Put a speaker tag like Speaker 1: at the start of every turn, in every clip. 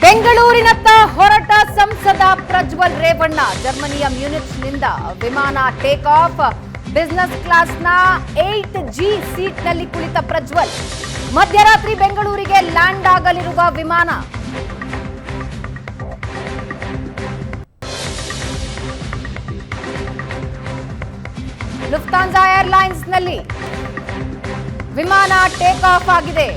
Speaker 1: ಬೆಂಗಳೂರಿನತ್ತ ಹೊರಟ ಸಂಸದ ಪ್ರಜ್ವಲ್ ರೇವಣ್ಣ ಜರ್ಮನಿಯ ಮ್ಯೂನಿಚ್ನಿಂದ ವಿಮಾನ ಟೇಕ್ ಆಫ್. ಬಿಸಿನೆಸ್ ಕ್ಲಾಸ್ನ 8G ಸೀಟ್ನಲ್ಲಿ ಕುಳಿತ ಪ್ರಜ್ವಲ್ ಮಧ್ಯರಾತ್ರಿ ಬೆಂಗಳೂರಿಗೆ ಲ್ಯಾಂಡ್ ಆಗಲಿರುವ ವಿಮಾನ. ಲುಫ್ತಾನ್ಸಾ ಏರ್ಲೈನ್ಸ್ನಲ್ಲಿ ವಿಮಾನ ಟೇಕ್ ಆಫ್ ಆಗಿದೆ.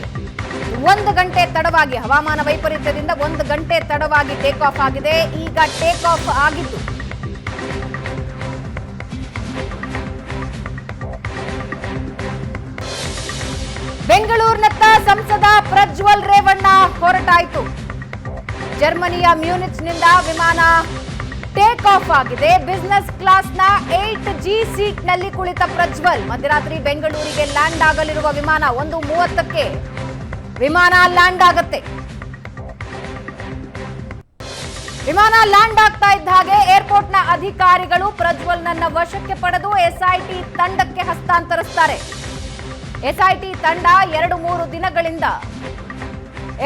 Speaker 1: 1 ಗಂಟೆ ತಡವಾಗಿ, ಹವಾಮಾನ ವೈಪರೀತ್ಯದಿಂದ 1 ಗಂಟೆ ತಡವಾಗಿ ಟೇಕ್ ಆಫ್ ಆಗಿದೆ. ಈಗ ಟೇಕ್ ಆಫ್ ಆಗಿದ್ದು ಬೆಂಗಳೂರಿನತ್ತ ಸಂಸದ ಪ್ರಜ್ವಲ್ ರೇವಣ್ಣ ಹೊರಟಾಯಿತು. ಜರ್ಮನಿಯ ಮ್ಯೂನಿಚ್ನಿಂದ ವಿಮಾನ ಟೇಕ್ ಆಫ್ ಆಗಿದೆ. ಬಿಸಿನೆಸ್ ಕ್ಲಾಸ್ನ 8G ಸೀಟ್ನಲ್ಲಿ ಕುಳಿತ ಪ್ರಜ್ವಲ್ ಮಧ್ಯರಾತ್ರಿ ಬೆಂಗಳೂರಿಗೆ ಲ್ಯಾಂಡ್ ಆಗಲಿರುವ ವಿಮಾನ 1:30ಕ್ಕೆ ವಿಮಾನ ಲ್ಯಾಂಡ್ ಆಗುತ್ತೆ. ವಿಮಾನ ಲ್ಯಾಂಡ್ ಆಗ್ತಾ ಇದ್ದ ಹಾಗೆ ಏರ್ಪೋರ್ಟ್ನ ಅಧಿಕಾರಿಗಳು ಪ್ರಜ್ವಲ್ನನ್ನ ವಶಕ್ಕೆ ಪಡೆದು ಎಸ್ಐಟಿ ತಂಡಕ್ಕೆ ಹಸ್ತಾಂತರಿಸುತ್ತಾರೆ. ಎಸ್ಐಟಿ ತಂಡ 2-3 ದಿನಗಳಿಂದ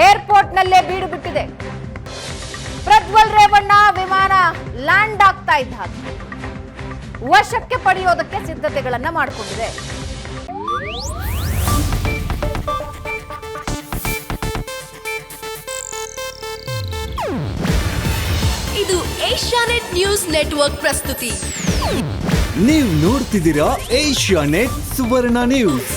Speaker 1: ಏರ್ಪೋರ್ಟ್ನಲ್ಲೇ ಬೀಡು ಬಿಟ್ಟಿದೆ. ಪ್ರಜ್ವಲ್ ರೇವಣ್ಣ ವಿಮಾನ ಲ್ಯಾಂಡ್ ಆಗ್ತಾ ಇದ್ದ ಹಾಗೆ ವಶಕ್ಕೆ ಪಡೆಯೋದಕ್ಕೆ ಸಿದ್ಧತೆಗಳನ್ನ ಮಾಡಿಕೊಂಡಿದೆ.
Speaker 2: ಇದು ಏಷ್ಯಾನೆಟ್ ನ್ಯೂಸ್ ನೆಟ್ವರ್ಕ್ ಪ್ರಸ್ತುತಿ.
Speaker 3: ನೀವು ನೋಡ್ತಿದ್ದೀರಾ ಏಷ್ಯಾನೆಟ್ ಸುವರ್ಣ ನ್ಯೂಸ್.